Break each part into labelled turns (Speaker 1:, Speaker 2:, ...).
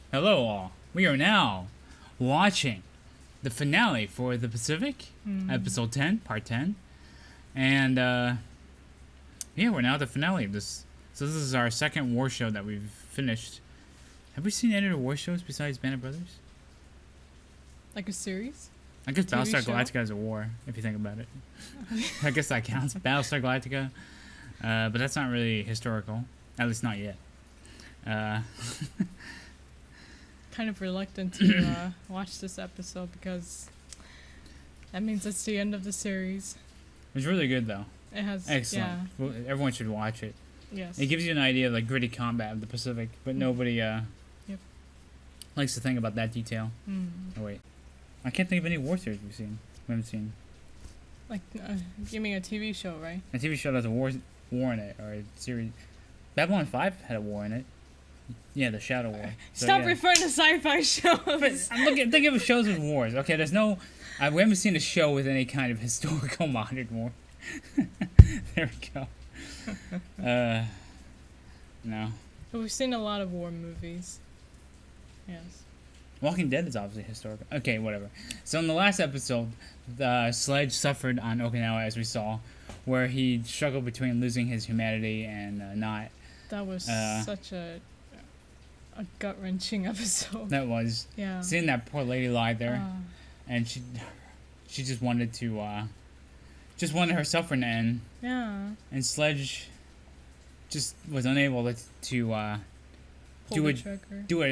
Speaker 1: Hello all. We are now watching the finale for the Pacific, episode 10, part 10. And yeah, we're now at the finale of this. So this is our second war show that we've finished. Have we seen any other war shows besides Band of Brothers?
Speaker 2: Like a series?
Speaker 1: I guess
Speaker 2: TV
Speaker 1: Battlestar
Speaker 2: show?
Speaker 1: Galactica is a war, if you think about it. I guess that counts. Battlestar Galactica. But that's not really historical. At least not yet.
Speaker 2: Kind of reluctant to watch this episode because that means it's the end of the series.
Speaker 1: It's really good though.
Speaker 2: It has
Speaker 1: Excellent. Well, everyone should watch it.
Speaker 2: Yes.
Speaker 1: It gives you an idea of like gritty combat of the Pacific, but nobody likes to think about that detail. Oh wait, I can't think of any war series we haven't seen.
Speaker 2: Like, you mean a TV show, right?
Speaker 1: A TV show that has a war in it, or a series. Babylon 5 had a war in it. Yeah, the Shadow War. So,
Speaker 2: Stop
Speaker 1: yeah.
Speaker 2: referring to sci-fi shows.
Speaker 1: But I'm thinking of shows with wars. Okay, there's no. We haven't seen a show with any kind of historical modern war. There we go. No.
Speaker 2: But we've seen a lot of war movies. Yes.
Speaker 1: Walking Dead is obviously historical. Okay, whatever. So in the last episode, Sledge suffered on Okinawa, as we saw, where he struggled between losing his humanity and not.
Speaker 2: That was such a gut-wrenching episode.
Speaker 1: That was.
Speaker 2: Yeah.
Speaker 1: Seeing that poor lady lie there, and she just wanted her suffering to end.
Speaker 2: Yeah.
Speaker 1: And Sledge just was unable to do it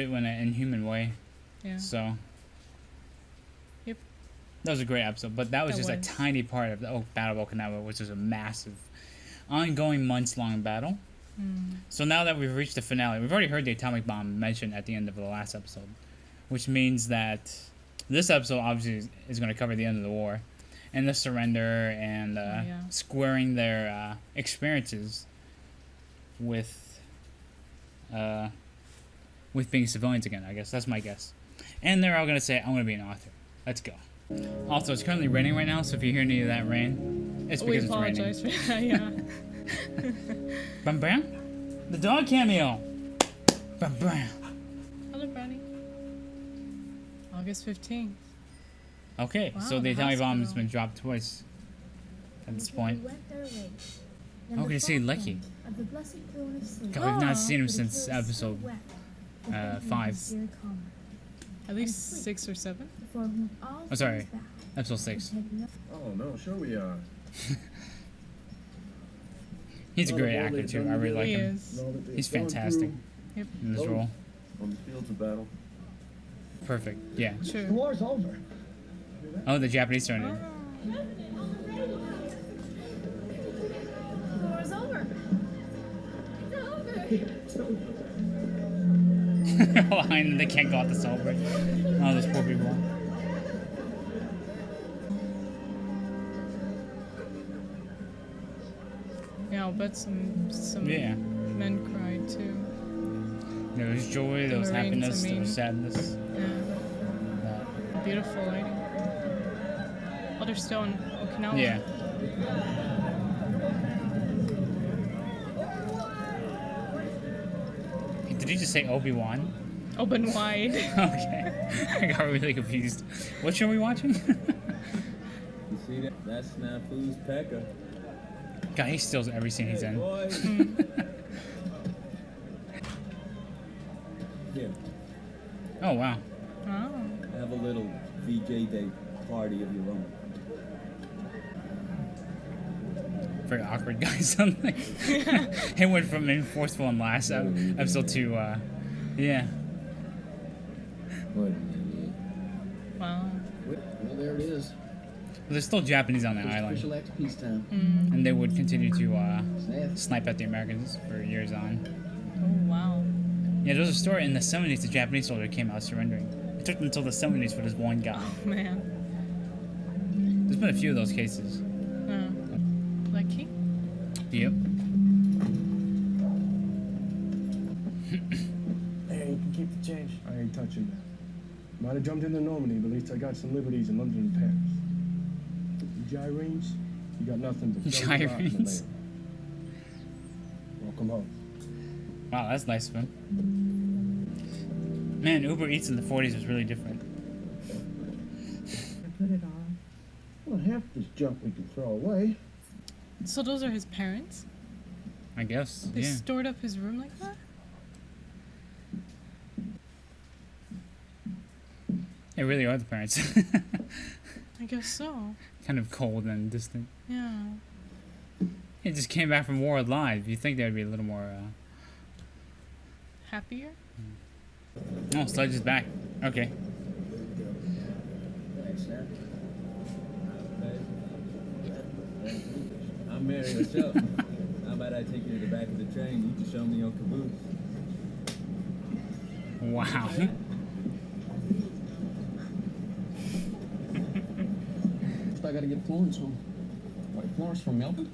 Speaker 1: in an inhuman way.
Speaker 2: Yeah.
Speaker 1: So.
Speaker 2: Yep.
Speaker 1: That was a great episode, but that was just a tiny part of the Battle of Okinawa, which was a massive, ongoing, months-long battle. So now that we've reached the finale, we've already heard the atomic bomb mentioned at the end of the last episode, which means that this episode obviously is going to cover the end of the war, and the surrender and squaring their experiences with being civilians again. I guess that's my guess, and they're all going to say, "I'm going to be an author." Let's go. Also, it's currently raining right now, so if you hear any of that rain, it's because it's raining.
Speaker 2: We apologize for that, yeah.
Speaker 1: Bam bam. The dog cameo. Bam bam.
Speaker 2: Hello, Brownie. August 15th.
Speaker 1: Okay,
Speaker 2: Wow,
Speaker 1: so the atomic bomb has been dropped twice at this point. Oh, can you see Leckie? God, we've not seen him since episode 5.
Speaker 2: At least 6 or 7.
Speaker 1: Oh, sorry. Episode 6.
Speaker 3: Oh, no, sure we are.
Speaker 1: He's a great actor, too. I really like him.
Speaker 2: Is.
Speaker 1: He's fantastic
Speaker 2: Yep.
Speaker 1: in this role.
Speaker 3: On the fields of battle.
Speaker 1: Perfect. Yeah.
Speaker 4: The
Speaker 2: True.
Speaker 4: war's over.
Speaker 1: Oh, the Japanese turned in.
Speaker 5: The war's over. It's over.
Speaker 1: And they can't go out to celebrate. Oh, those poor people.
Speaker 2: Yeah, I'll bet some men cried too.
Speaker 1: There was joy, there was
Speaker 2: Marines,
Speaker 1: happiness, there was sadness.
Speaker 2: Yeah. Beautiful lighting. Oh, they're still in Okinawa.
Speaker 1: Yeah. Did you just say Obi-Wan?
Speaker 2: Open wide.
Speaker 1: Okay. I got really confused. What show are we watching?
Speaker 6: You see that? That's Snafu's pecker.
Speaker 1: God, he steals every scene he's in.
Speaker 6: Boy. Here,
Speaker 1: Oh, wow.
Speaker 2: Oh.
Speaker 6: have a little VJ Day party of your own.
Speaker 1: Very awkward guy, something. It went from enforceful in last episode to, yeah.
Speaker 6: What?
Speaker 2: Wow.
Speaker 4: Well, there it is.
Speaker 1: But there's still Japanese on the island.
Speaker 4: Official act of peacetime.
Speaker 1: And they would continue to
Speaker 4: Snafu.
Speaker 1: snipe at the Americans for years on.
Speaker 2: Oh, wow.
Speaker 1: Yeah, there was a story in the 70s, the Japanese soldier came out surrendering. It took them until the 70s for this one guy.
Speaker 2: Oh, man.
Speaker 1: There's been a few of those cases.
Speaker 2: Leckie?
Speaker 1: Yep.
Speaker 4: Hey, you can keep the change. I ain't touching that. Might have jumped into Normandy, but at least I got some liberties in London and Paris. The gyranes, you got nothing but
Speaker 1: Gyranes?
Speaker 4: Welcome home.
Speaker 1: Wow, that's nice of him. Man, Uber Eats in the 40s was really different.
Speaker 5: Put it on.
Speaker 3: Well, half this junk we can throw away.
Speaker 2: So those are his parents?
Speaker 1: I guess.
Speaker 2: They
Speaker 1: Yeah.
Speaker 2: stored up his room like that?
Speaker 1: They really are the parents.
Speaker 2: I guess so.
Speaker 1: Kind of cold and distant.
Speaker 2: Yeah.
Speaker 1: He just came back from war alive. You'd think they'd be a little more.
Speaker 2: Happier?
Speaker 1: Oh, Sledge is back. Okay.
Speaker 6: Thanks, Snap. I'm Mary yourself. How about I take you to the back of the train? You can show me your caboose.
Speaker 1: Wow.
Speaker 7: I gotta get Florence home. Wait, Florence from Melbourne?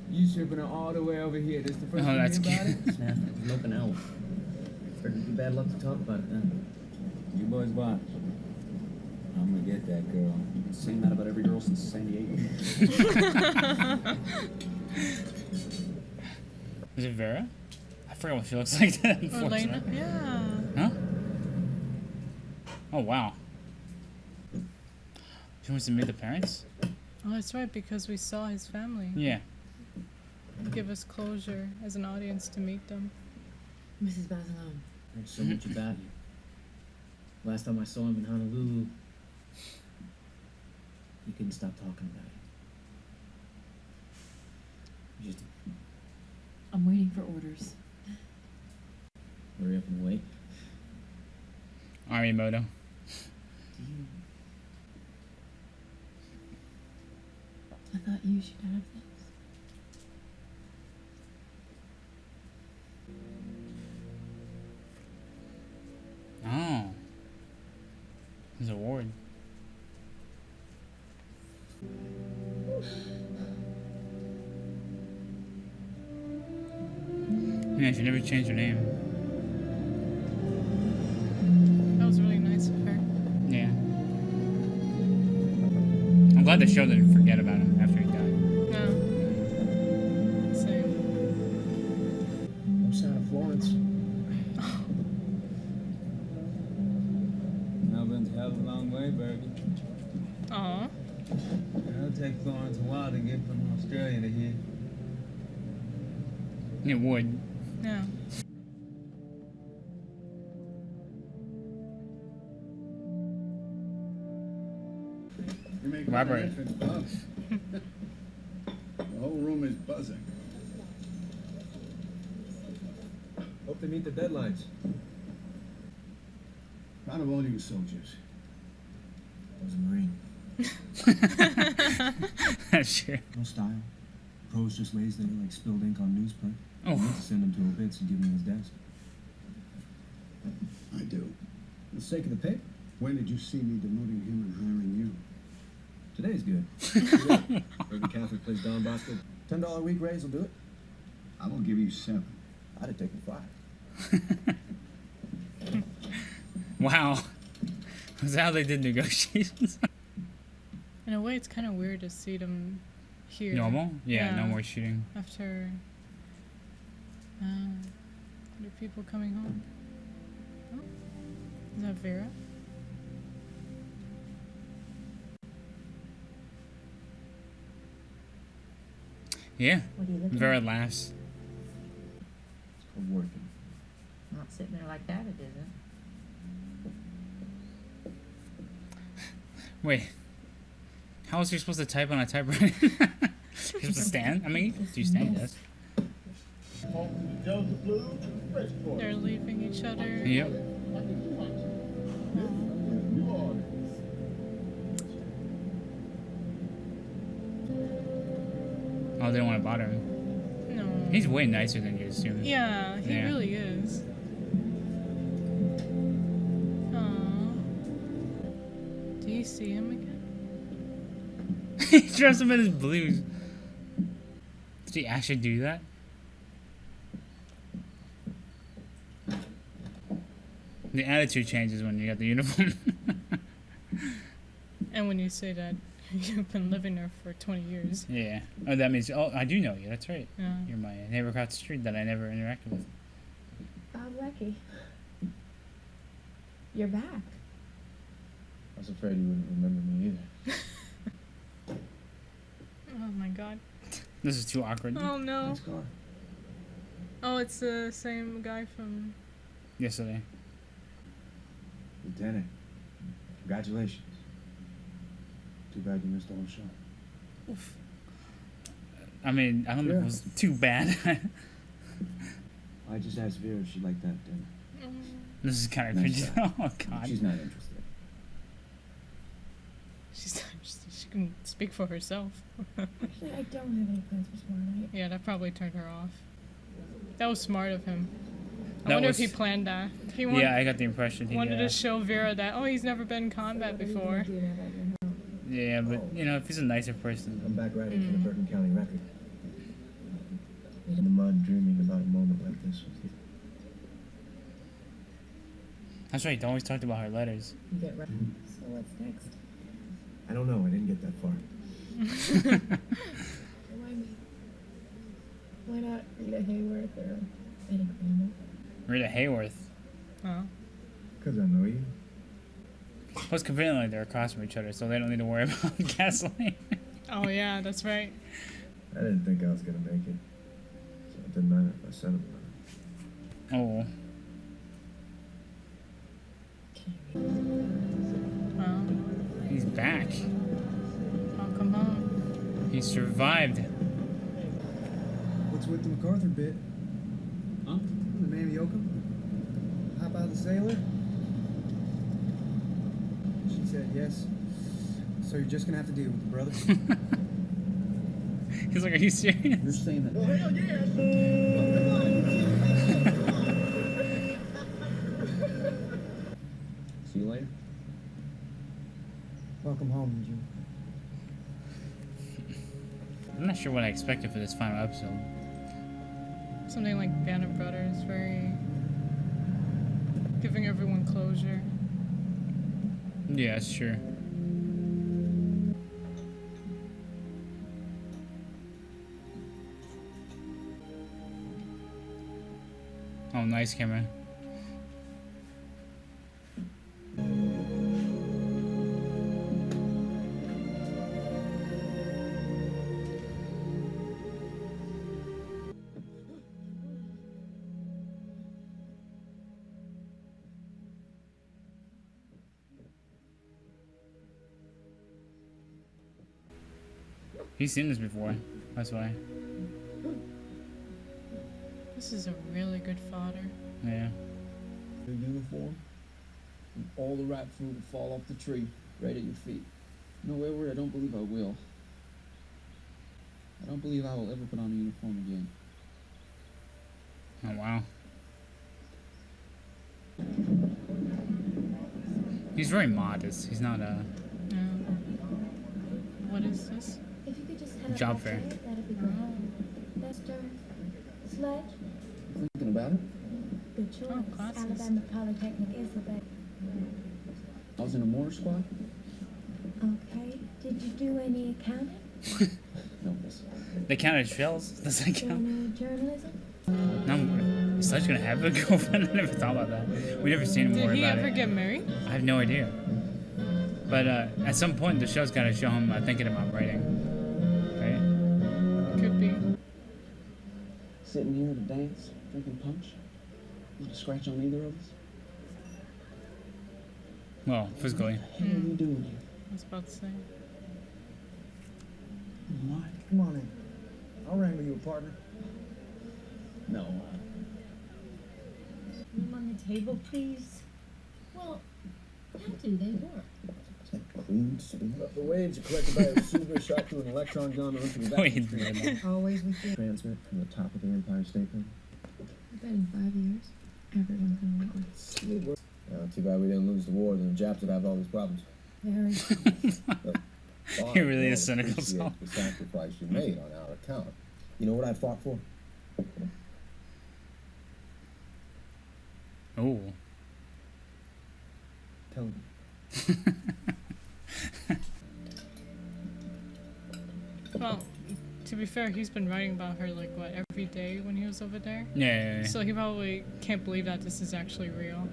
Speaker 6: You shipping her all the way over here. This the first
Speaker 1: Oh,
Speaker 6: you
Speaker 1: that's
Speaker 6: hear about
Speaker 1: cute.
Speaker 6: it?
Speaker 7: Snap, it's milking out. Figured it'd be bad luck to talk about it then.
Speaker 6: You boys watch. I'm gonna get that girl.
Speaker 7: Saying that about every girl since San Diego.
Speaker 1: Is it Vera? I forgot what she looks like.
Speaker 2: Or
Speaker 1: Unfortunately.
Speaker 2: Lena? Yeah.
Speaker 1: Huh? Oh, wow. She wants to meet the parents?
Speaker 2: Oh, that's right, because we saw his family.
Speaker 1: Yeah.
Speaker 2: Give us closure as an audience to meet them.
Speaker 5: Mrs. Basilon.
Speaker 7: Heard so much about you. Last time I saw him in Honolulu, he couldn't stop talking about you. Just
Speaker 5: I'm waiting for orders.
Speaker 7: hurry up and wait.
Speaker 1: Arimoto.
Speaker 7: Do you...
Speaker 5: I thought you should have this.
Speaker 1: Oh. His award. Yeah, she never changed her name.
Speaker 2: That was really nice of her.
Speaker 1: Yeah. I'm glad the show didn't forget about him after he died.
Speaker 2: No. Same.
Speaker 4: No sign of Florence.
Speaker 6: Melbourne's a hell of a long way, baby.
Speaker 2: Aw.
Speaker 6: It'll take Florence a while to get from Australia to here.
Speaker 1: It would.
Speaker 2: Yeah.
Speaker 3: You make
Speaker 1: Elaborate.
Speaker 3: an entrance, Bob. The whole room is buzzing.
Speaker 6: Hope they meet the deadlines.
Speaker 3: Proud of all you soldiers.
Speaker 7: I was a Marine.
Speaker 1: That's true.
Speaker 8: No style. Prose just lays there like spilled ink on newsprint.
Speaker 1: Oh.
Speaker 8: You need to send him to Obits and give him his desk.
Speaker 3: I do.
Speaker 7: For the sake of the paper,
Speaker 3: When did you see me demoting him and hiring you?
Speaker 7: today's good.
Speaker 6: Every Catholic plays Don Bosco.
Speaker 7: $10 a week raise will do it.
Speaker 3: I will give you 7.
Speaker 7: I'd have taken 5.
Speaker 1: Wow. Was that how they did negotiations?
Speaker 2: In a way, it's kind of weird to see them here.
Speaker 1: Normal? Yeah, no
Speaker 2: Yeah.
Speaker 1: more shooting.
Speaker 2: After other people coming home. Oh. Is that Vera?
Speaker 1: Yeah.
Speaker 5: What are you looking
Speaker 1: Vera
Speaker 5: at?
Speaker 1: laughs.
Speaker 7: It's called working.
Speaker 5: Not sitting there like that, it isn't.
Speaker 1: Wait. How was you supposed to type on a typewriter? You're supposed to stand? I mean, do you stand? Yes.
Speaker 2: They're leaving each other.
Speaker 1: Yep. Oh, they don't want to bother him.
Speaker 2: No.
Speaker 1: He's way nicer than you assume.
Speaker 2: Yeah, he
Speaker 1: Yeah.
Speaker 2: really is. Aww. Do you see him again?
Speaker 1: He dressed him in his blues. Did he actually do that? The attitude changes when you got the uniform.
Speaker 2: And when you say that you've been living there for 20 years.
Speaker 1: Yeah. Oh, that means. Oh, I do know you. That's right.
Speaker 2: Yeah.
Speaker 1: You're my neighbor across the street that I never interacted with.
Speaker 5: Bob Leckie. You're back.
Speaker 7: I was afraid you wouldn't remember me either.
Speaker 2: Oh my god.
Speaker 1: This is too awkward.
Speaker 2: Oh no.
Speaker 8: Nice car.
Speaker 2: Oh, it's the same guy from.
Speaker 1: Yesterday.
Speaker 8: Lieutenant, congratulations. Too bad you missed the whole show.
Speaker 1: Oof. I mean, I don't know if it was too bad.
Speaker 8: I just asked Vera if she liked that dinner.
Speaker 1: This is kind of
Speaker 8: Nice
Speaker 1: cringy. Oh god.
Speaker 8: She's not interested.
Speaker 2: She can speak for herself.
Speaker 5: Actually, I don't have any plans for tomorrow night.
Speaker 2: Yeah, that probably turned her off. That was smart of him. I
Speaker 1: That
Speaker 2: wonder
Speaker 1: was-
Speaker 2: if he planned that. He
Speaker 1: Yeah, I got the impression he
Speaker 2: wanted to show Vera that, oh, he's never been in combat before.
Speaker 1: Yeah, but you know, if he's a nicer person.
Speaker 6: I'm back writing for the Bergen County Record. In the mud, dreaming about a moment like this with you.
Speaker 1: That's right. He always talked about her letters.
Speaker 5: You get right. So what's next?
Speaker 6: I don't know. I didn't get that far.
Speaker 5: Remind me. Why not Rita Hayworth or Eddie Kramer?
Speaker 1: Rita Hayworth.
Speaker 2: Oh.
Speaker 6: Because I know you.
Speaker 1: Plus, conveniently, they're across from each other, so they don't need to worry about gasoline.
Speaker 2: Oh yeah, that's right.
Speaker 6: I didn't think I was going to make it. So it didn't matter if I said it or not.
Speaker 1: Oh.
Speaker 2: Well,
Speaker 1: He's back.
Speaker 2: welcome home.
Speaker 1: He survived.
Speaker 9: What's with the MacArthur bit?
Speaker 7: Huh?
Speaker 9: The man Yoakum? How about the sailor? She said yes. So you're just gonna have to deal with it, brother.
Speaker 1: He's like, are you serious?
Speaker 8: You're saying that.
Speaker 9: Oh, hell yeah!
Speaker 7: See you later.
Speaker 9: Welcome home, June.
Speaker 1: I'm not sure what I expected for this final episode.
Speaker 2: Something like Band of Brothers, very giving everyone closure.
Speaker 1: Yeah, that's true. Oh, nice camera. He's seen this before. That's why.
Speaker 2: This is a really good fodder.
Speaker 1: Yeah.
Speaker 10: Your uniform, and all the rat fruit will fall off the tree right at your feet. No, Edward, I don't believe I will. I don't believe I will ever put on a uniform again.
Speaker 1: Oh, wow. He's very modest. He's not a...
Speaker 2: What is this?
Speaker 5: If you could just head
Speaker 1: Job
Speaker 5: up
Speaker 1: fair.
Speaker 5: outside, that'd be great. That's Sledge.
Speaker 10: Thinking about it?
Speaker 5: Good choice.
Speaker 2: Oh, classes.
Speaker 5: Alabama Polytechnic is the best.
Speaker 10: I was in a mortar squad.
Speaker 5: Okay. Did you do any accounting?
Speaker 10: No, miss.
Speaker 1: They counted shells. Does that count?
Speaker 5: Any journalism?
Speaker 1: No. Is Sledge gonna have a girlfriend? I never thought about that. We never seen more
Speaker 2: Did he
Speaker 1: about
Speaker 2: ever
Speaker 1: it.
Speaker 2: get married?
Speaker 1: I have no idea. But at some point, the show's gotta show him thinking about writing. Right?
Speaker 2: Could be.
Speaker 10: Sitting here at a dance, drinking punch. Not a scratch on either of us.
Speaker 1: Well, physically.
Speaker 10: What the hell are you doing here?
Speaker 2: I was about to say.
Speaker 10: Why?
Speaker 9: Come on in. I'll wrangle you a partner.
Speaker 10: No.
Speaker 5: Room on the table, please. Well, how do they work?
Speaker 6: Clean spin.
Speaker 10: The waves are collected by a receiver shot through an electron gun onto the
Speaker 1: Wait,
Speaker 10: vacuum stream.
Speaker 5: Always with you.
Speaker 6: Transmit from the top of the Empire State Building.
Speaker 5: I bet in 5 years, everyone's gonna want one.
Speaker 6: Too bad we didn't lose the war, then the Japs would have all these problems.
Speaker 5: Very.
Speaker 1: He really is
Speaker 6: Well,
Speaker 1: cynical,
Speaker 6: appreciate
Speaker 1: so.
Speaker 6: the sacrifice you made on our account. You know what I fought for?
Speaker 1: Oh.
Speaker 6: Tell me.
Speaker 2: Well, to be fair, he's been writing about her like what every day when he was over there.
Speaker 1: Yeah.
Speaker 2: So he probably can't believe that this is actually real.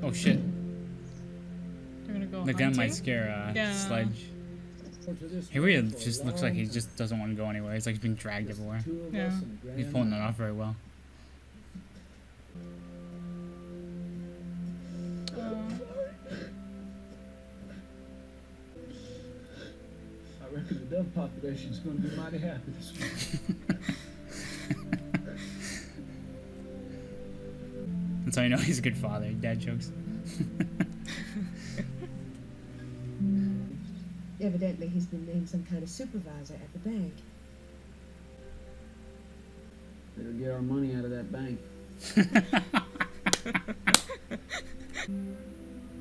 Speaker 1: Oh shit.
Speaker 2: go
Speaker 1: The gun
Speaker 2: hunting.
Speaker 1: might scare Sledge. He really just looks like he just doesn't want to go anywhere. He's like he's being dragged everywhere.
Speaker 2: Yeah.
Speaker 1: He's pulling it off very well.
Speaker 10: I reckon the dove population's gonna be mighty happy this week.
Speaker 1: That's how you know he's a good father. Dad jokes.
Speaker 11: Evidently, he's been named some kind of supervisor at the bank.
Speaker 10: Better get our money out of that bank.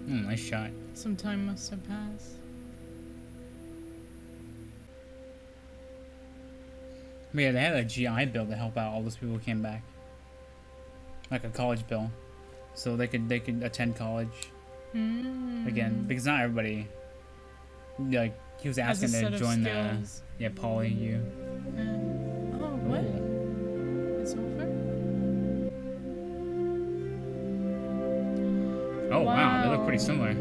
Speaker 1: Nice shot.
Speaker 2: Some time must have passed.
Speaker 1: But yeah, they had a GI bill to help out all those people who came back. Like a college bill. So they could attend college again. Because not everybody, like, he was asking to join the Poly U.
Speaker 2: Oh, what? It's over?
Speaker 1: Oh wow, they look pretty similar.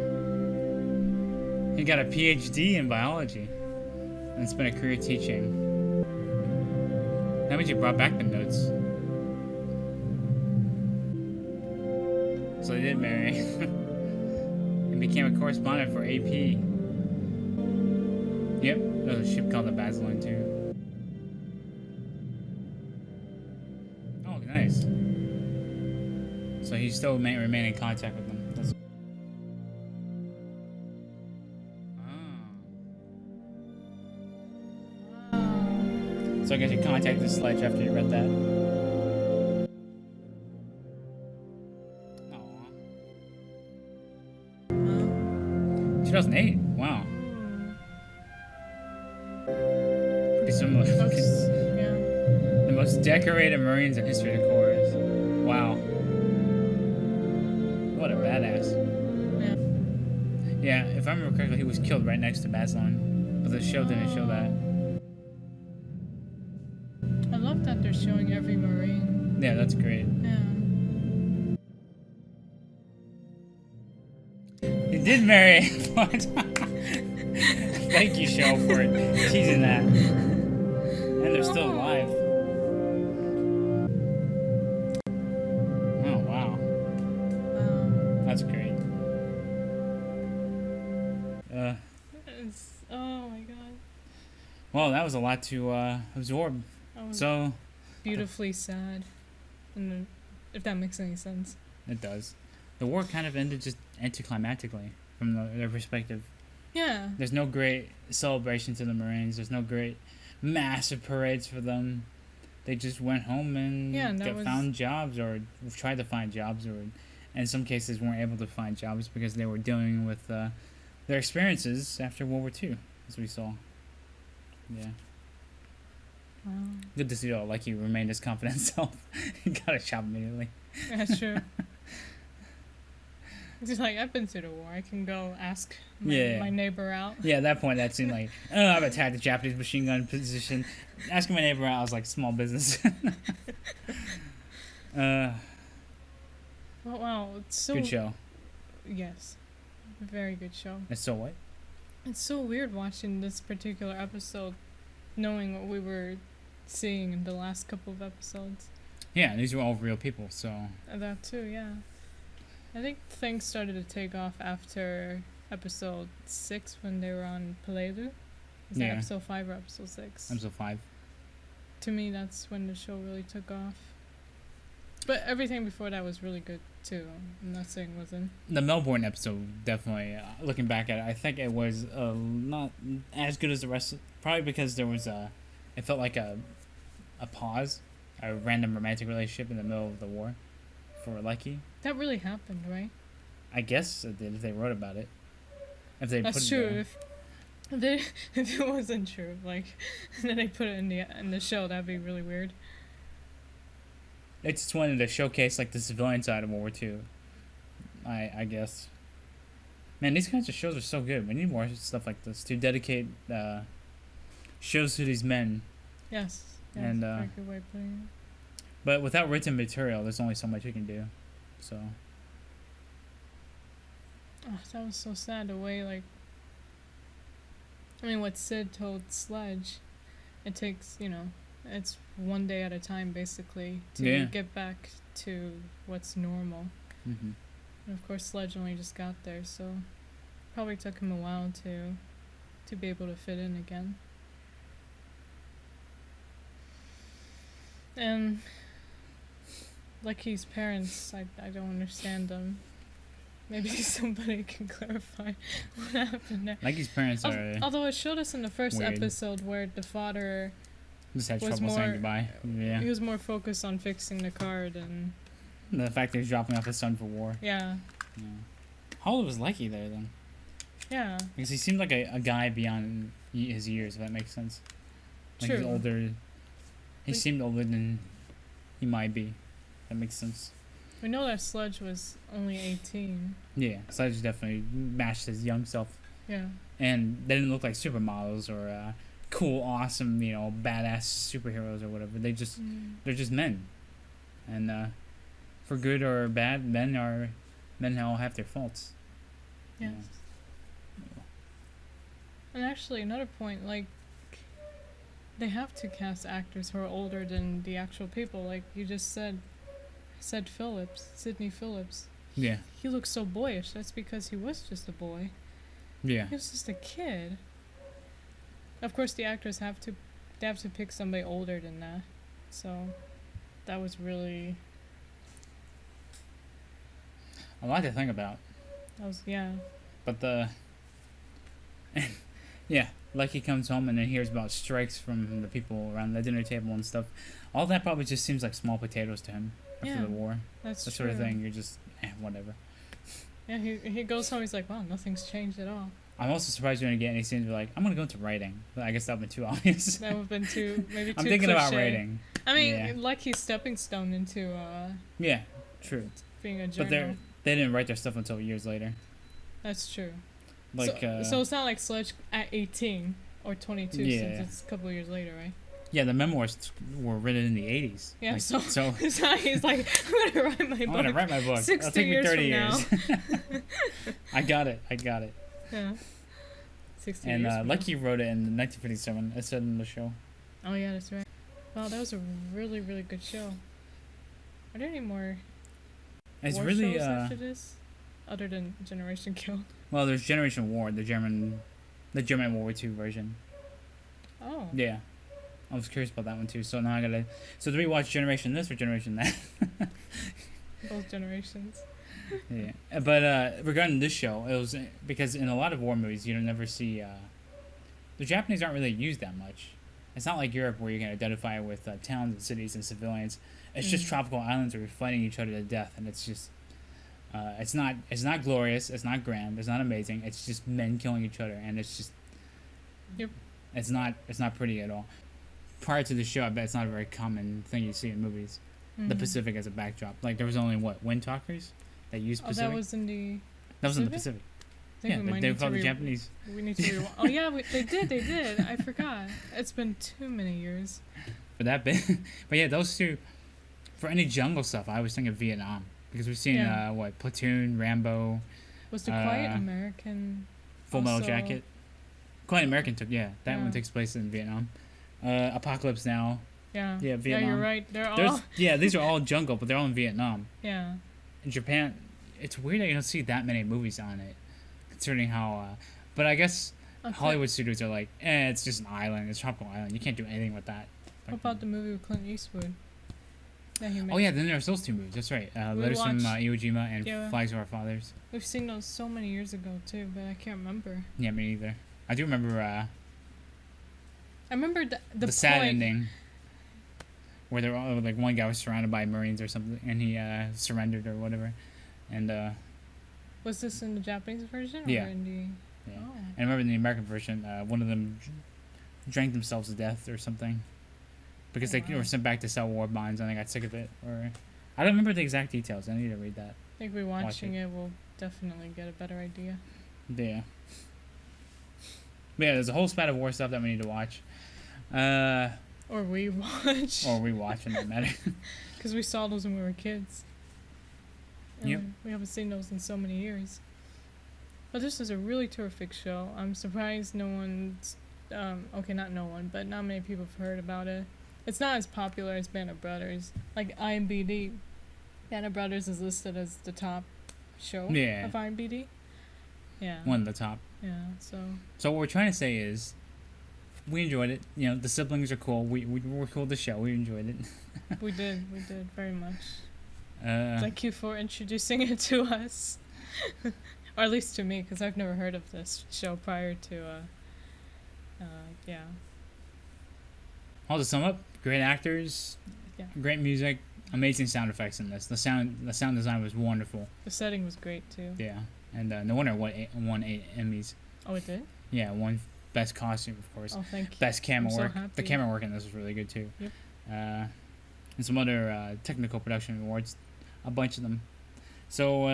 Speaker 1: He got a PhD in biology. And it's been a career teaching. That means you brought back the notes. So they did marry. And became a correspondent for AP. Yep, there's a ship called the Basilon too. Oh, nice. So he still remain in contact with them. So I guess you contacted Sledge after you read that. Aww. 2008. Wow. Pretty similar.
Speaker 2: Yeah.
Speaker 1: The most decorated Marines in history of the Corps. Wow. What a badass. Yeah, if I remember correctly, he was killed right next to Basilon, but the show didn't show that.
Speaker 2: I love that they're showing every Marine.
Speaker 1: Yeah, that's great.
Speaker 2: Yeah.
Speaker 1: He did marry. What? Thank you, show, for teasing that. And they're still alive. Oh wow. That's great.
Speaker 2: Oh my god.
Speaker 1: Well, that was a lot to absorb. So
Speaker 2: beautifully sad, and if that makes any sense.
Speaker 1: It does. The war kind of ended just anticlimactically from their perspective.
Speaker 2: Yeah.
Speaker 1: There's no great celebration to the Marines. There's no great massive parades for them. They just went home and found jobs or tried to find jobs, or in some cases weren't able to find jobs because they were dealing with their experiences after World War II, as we saw. Yeah.
Speaker 2: Wow.
Speaker 1: Good to see though, Leckie remained his confident self. He got a job immediately.
Speaker 2: That's true. It's like, I've been through the war. I can go ask my neighbor out.
Speaker 1: Yeah, at that point, that seemed like, oh, I've attacked a Japanese machine gun position. Asking my neighbor out was like small business.
Speaker 2: Oh, wow. It's so...
Speaker 1: Good show.
Speaker 2: Yes. Very good show.
Speaker 1: It's so what?
Speaker 2: It's so weird watching this particular episode, knowing what we were seeing in the last couple of episodes.
Speaker 1: Yeah, these were all real people, so...
Speaker 2: That too, yeah. I think things started to take off after episode 6 when they were on Pelelu. Is that episode 5 or episode 6?
Speaker 1: Episode 5.
Speaker 2: To me, that's when the show really took off. But everything before that was really good too. I'm not saying it wasn't.
Speaker 1: The Melbourne episode, definitely, looking back at it, I think it was not as good as the rest. Probably because there was it felt like a pause, a random romantic relationship in the middle of the war for Leckie.
Speaker 2: That really happened, right?
Speaker 1: I guess it did if they wrote about it. If they
Speaker 2: That's
Speaker 1: put
Speaker 2: true.
Speaker 1: It there.
Speaker 2: If it wasn't true, like, then they put it in the show, that'd be really weird.
Speaker 1: They just wanted to showcase like the civilian side of World War II. I guess. Man, these kinds of shows are so good. We need more stuff like this to dedicate shows to these men.
Speaker 2: Yes.
Speaker 1: And
Speaker 2: very good way of putting it.
Speaker 1: But without written material, there's only so much you can do. So.
Speaker 2: Oh, that was so sad. The way, like, I mean, what Sid told Sledge, it takes, it's one day at a time, basically, to get back to what's normal.
Speaker 1: Mm-hmm.
Speaker 2: And of course, Sledge only just got there, so probably took him a while to be able to fit in again. And Leckie's parents, I don't understand them. Maybe somebody can clarify what happened there.
Speaker 1: Leckie's parents are.
Speaker 2: Although it showed us in the first
Speaker 1: weird.
Speaker 2: episode where the father
Speaker 1: Just had
Speaker 2: was
Speaker 1: trouble saying goodbye. Yeah.
Speaker 2: He was more focused on fixing the car than
Speaker 1: The fact that he's dropping off his son for war.
Speaker 2: Yeah.
Speaker 1: How old was Leckie there then?
Speaker 2: Yeah.
Speaker 1: Because he seemed like a guy beyond his years, if that makes sense. Like
Speaker 2: True.
Speaker 1: he's older. He seemed older than he might be. That makes sense.
Speaker 2: We know that Sledge was only 18.
Speaker 1: Yeah, Sledge definitely matched his young self.
Speaker 2: Yeah.
Speaker 1: And they didn't look like supermodels or cool, awesome, badass superheroes or whatever. They're just men. And for good or bad, men all have their faults.
Speaker 2: Yes. And actually, another point, like, they have to cast actors who are older than the actual people. Like you just said Sidney Phillips.
Speaker 1: Yeah.
Speaker 2: He looks so boyish. That's because he was just a boy.
Speaker 1: Yeah.
Speaker 2: He was just a kid. Of course, the actors have to pick somebody older than that. So, that was really
Speaker 1: a lot to think about.
Speaker 2: But
Speaker 1: yeah, Leckie comes home and then hears about strikes from the people around the dinner table and stuff. All that probably just seems like small potatoes to him after the war.
Speaker 2: That's
Speaker 1: that
Speaker 2: true.
Speaker 1: Sort of thing. You're just whatever.
Speaker 2: Yeah, he goes home. He's like, wow, nothing's changed at all.
Speaker 1: I'm also surprised you didn't get any scenes where like, I'm gonna go into writing. But I guess that would be too obvious.
Speaker 2: That would have been maybe too
Speaker 1: I'm thinking
Speaker 2: cliche.
Speaker 1: about writing.
Speaker 2: I mean, Leckie's stepping stone into
Speaker 1: yeah, true.
Speaker 2: Being a journal.
Speaker 1: But they didn't write their stuff until years later.
Speaker 2: That's true.
Speaker 1: Like
Speaker 2: so it's not like Sledge at 18 or 22 since it's a couple of years later, right?
Speaker 1: Yeah, the memoirs were written in the 80s.
Speaker 2: Yeah,
Speaker 1: like,
Speaker 2: so
Speaker 1: he's
Speaker 2: like, I'm gonna write my book.
Speaker 1: I'm gonna write my book.
Speaker 2: 60
Speaker 1: It'll take me 30 years. I got it.
Speaker 2: Yeah. 60
Speaker 1: and
Speaker 2: years.
Speaker 1: And Leckie wrote it in 1957. It said in the show.
Speaker 2: Oh yeah, that's right. Wow, that was a really, really good show. Are there any more?
Speaker 1: It's
Speaker 2: war
Speaker 1: really
Speaker 2: shows after this, other than Generation Kill.
Speaker 1: Well, there's Generation War, the German World War II version.
Speaker 2: Oh.
Speaker 1: Yeah, I was curious about that one too. So now I gotta. So do we watch Generation this or Generation that?
Speaker 2: Both generations.
Speaker 1: Yeah, but regarding this show, it was because in a lot of war movies you don't never see. The Japanese aren't really used that much. It's not like Europe where you can identify with towns and cities and civilians. It's just tropical islands where you're fighting each other to death, and it's just. It's not glorious. It's not grand. It's not amazing. It's just men killing each other, and it's just.
Speaker 2: Yep.
Speaker 1: It's not pretty at all. Prior to the show, I bet it's not a very common thing you see in movies. The Pacific as a backdrop. Like there was only Wind Talkers that used Pacific.
Speaker 2: Oh, that was in the.
Speaker 1: That was in the Pacific. Yeah, they called the Japanese.
Speaker 2: We need to. Oh yeah, they did. I forgot. It's been too many years.
Speaker 1: For that bit, but yeah, those two. For any jungle stuff, I always think of Vietnam because we've seen Platoon, Rambo.
Speaker 2: Was the Quiet American?
Speaker 1: Full Metal Jacket. Quiet American that one takes place in Vietnam. Apocalypse Now.
Speaker 2: Yeah.
Speaker 1: Yeah, Vietnam.
Speaker 2: Yeah, you're right. They're all.
Speaker 1: Yeah, these are all jungle, but they're all in Vietnam.
Speaker 2: Yeah.
Speaker 1: In Japan, it's weird that you don't see that many movies on it, considering how. But I guess Hollywood studios are like, it's just an island. It's a tropical island. You can't do anything with that.
Speaker 2: What about the movie with Clint Eastwood? That he made?
Speaker 1: Oh yeah, then there's those two movies. That's right. Letters from Iwo Jima and Flags of Our Fathers.
Speaker 2: We've seen those so many years ago too, but I can't remember.
Speaker 1: Yeah, me neither. I do remember.
Speaker 2: I remember the
Speaker 1: sad ending, where they're all like one guy was surrounded by Marines or something, and he surrendered or whatever, and.
Speaker 2: Was this in the Japanese version or in the?
Speaker 1: Yeah. Oh. And I remember in the American version, one of them drank themselves to death or something, because they were sent back to sell war bonds and they got sick of it. Or I don't remember the exact details. I need to read that.
Speaker 2: I think watching it will definitely get a better idea.
Speaker 1: Yeah. But yeah, there's a whole spat of war stuff that we need to watch.
Speaker 2: Or we watch.
Speaker 1: Or we watch, in that matter.
Speaker 2: Because we saw those when we were kids.
Speaker 1: Yep.
Speaker 2: We haven't seen those in so many years. But this is a really terrific show. I'm surprised no one's, okay, not no one, but not many people have heard about it. It's not as popular as Band of Brothers. Like IMDb, Band of Brothers is listed as the top show of IMDb. Yeah.
Speaker 1: One of the top.
Speaker 2: Yeah, so.
Speaker 1: So what we're trying to say is, we enjoyed it. You know, the siblings are cool. We were cool with the show. We enjoyed it.
Speaker 2: We did very much. Thank you for introducing it to us. Or at least to me, because I've never heard of this show prior to, yeah.
Speaker 1: I'll just sum up. Great actors, great music, amazing sound effects in this. The sound design was wonderful.
Speaker 2: The setting was great, too.
Speaker 1: Yeah, and no wonder it won 8 Emmys.
Speaker 2: Oh, it did?
Speaker 1: Yeah, won Best Costume, of course.
Speaker 2: Oh, thank you.
Speaker 1: Best camera work.
Speaker 2: So happy.
Speaker 1: The camera work in this was really good, too.
Speaker 2: Yep.
Speaker 1: And some other technical production awards. A bunch of them. So,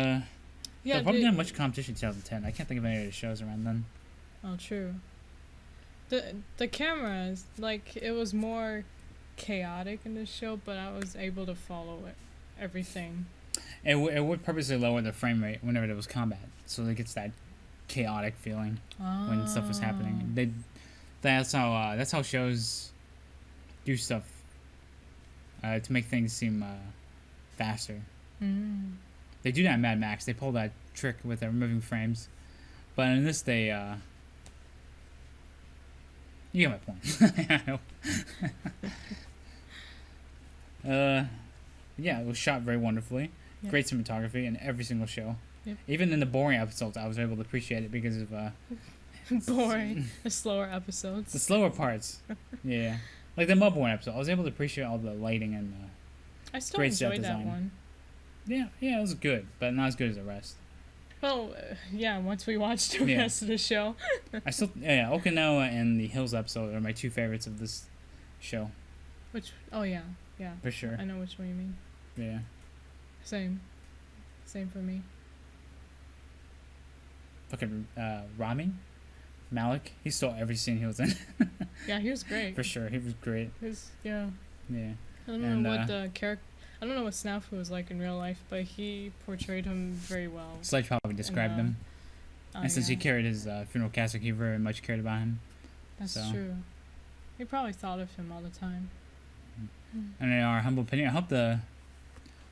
Speaker 2: yeah,
Speaker 1: probably not much competition in 2010. I can't think of any of the shows around then.
Speaker 2: Oh, true. The cameras, like, it was more chaotic in this show, but I was able to follow everything.
Speaker 1: It would purposely lower the frame rate whenever there was combat, so it gets that chaotic feeling when stuff was happening. That's how shows do stuff to make things seem faster. They do that in Mad Max. They pull that trick with removing frames, but in this they you get my point. Yeah, it was shot very wonderfully. Yep. Great cinematography in every single show.
Speaker 2: Yep.
Speaker 1: Even in the boring episodes, I was able to appreciate it because of
Speaker 2: boring, the slower episodes.
Speaker 1: The slower parts, yeah, like the Mudbourne episode. I was able to appreciate all the lighting and
Speaker 2: I still
Speaker 1: great set
Speaker 2: enjoyed that
Speaker 1: design.
Speaker 2: one.
Speaker 1: Yeah, it was good, but not as good as the rest.
Speaker 2: Well, yeah, once we watched the rest of the show.
Speaker 1: Okinawa and the Hills episode are my 2 favorites of this show.
Speaker 2: Oh yeah.
Speaker 1: For sure.
Speaker 2: I know which one you mean.
Speaker 1: Yeah.
Speaker 2: Same for me.
Speaker 1: Fucking Rami Malek, he stole every scene he was in.
Speaker 2: Yeah, he was great.
Speaker 1: For sure, he was great.
Speaker 2: Yeah.
Speaker 1: Yeah.
Speaker 2: I don't know what the character. I don't know what Snafu was like in real life, but he portrayed him very well.
Speaker 1: Sledge probably described him. And since he carried his funeral cassock, he very much cared about him.
Speaker 2: That's true. He probably thought of him all the time.
Speaker 1: And in our humble opinion,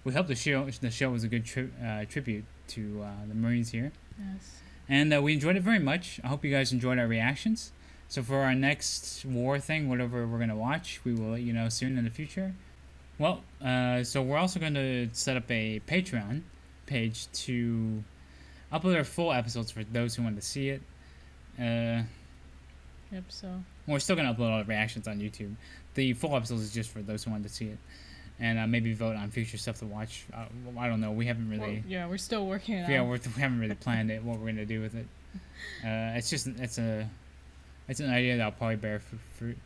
Speaker 1: we hope the show was a good tribute to the Marines here.
Speaker 2: Yes.
Speaker 1: And we enjoyed it very much. I hope you guys enjoyed our reactions. So for our next war thing, whatever we're gonna watch, we will let you know soon in the future. Well, so we're also going to set up a Patreon page to upload our full episodes for those who want to see it.
Speaker 2: Yep, so.
Speaker 1: We're still going to upload all the reactions on YouTube. The full episodes is just for those who want to see it. And maybe vote on future stuff to watch. I don't know. We haven't really...
Speaker 2: we're still working it out.
Speaker 1: Yeah, we haven't really planned it, what we're going to do with it. It's an idea that'll probably bear fruit.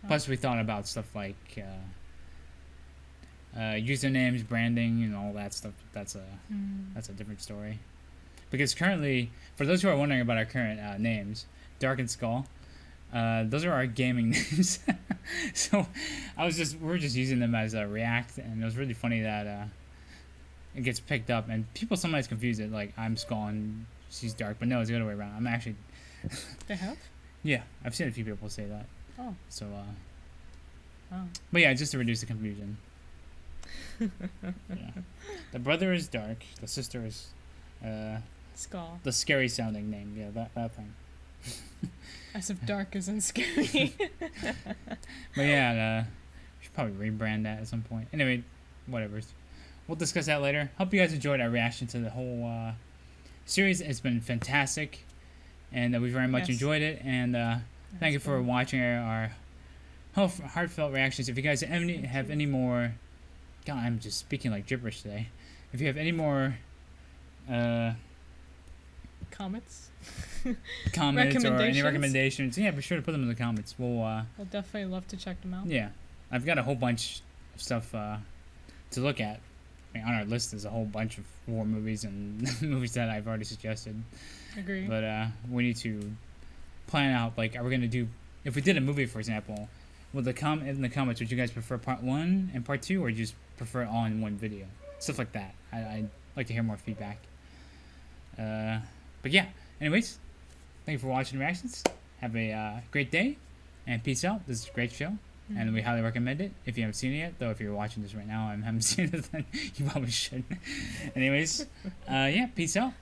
Speaker 1: Plus, we thought about stuff like usernames, branding, and all that stuff. That's a different story. Because currently, for those who are wondering about our current names, Dark and Skull, those are our gaming names. So we're just using them as a React, and it was really funny that it gets picked up, and people sometimes confuse it, like I'm Skull and she's Dark, but no, it's the other way around. I'm actually.
Speaker 2: They have?
Speaker 1: Yeah, I've seen a few people say that.
Speaker 2: Oh.
Speaker 1: So,
Speaker 2: Oh.
Speaker 1: But yeah, just to reduce the confusion. Yeah. The brother is Dark. The sister is
Speaker 2: Skull.
Speaker 1: The scary sounding name. Yeah, that thing.
Speaker 2: As if Dark isn't scary.
Speaker 1: But yeah, we should probably rebrand that at some point. Anyway, whatever. We'll discuss that later. Hope you guys enjoyed our reaction to the whole series. It's been fantastic, and we very much enjoyed it. And thank you for watching our heartfelt reactions. If you guys have any more... God, I'm just speaking like gibberish today. If you have any more...
Speaker 2: Comments
Speaker 1: or any recommendations, yeah, be sure to put them in the comments. We'll
Speaker 2: definitely love to check them out.
Speaker 1: Yeah, I've got a whole bunch of stuff to look at. I mean, on our list is a whole bunch of war movies and movies that I've already suggested.
Speaker 2: Agree.
Speaker 1: But we need to plan out, like, are we gonna do, if we did a movie, for example, in the comments, would you guys prefer part 1 and part 2, or just prefer it all in one video? Stuff like that. I like to hear more feedback. But yeah, anyways, thank you for watching reactions. Have a great day, and peace out. This is a great show, and we highly recommend it if you haven't seen it yet. Though if you're watching this right now and haven't seen it, then you probably should. Anyways, yeah, peace out.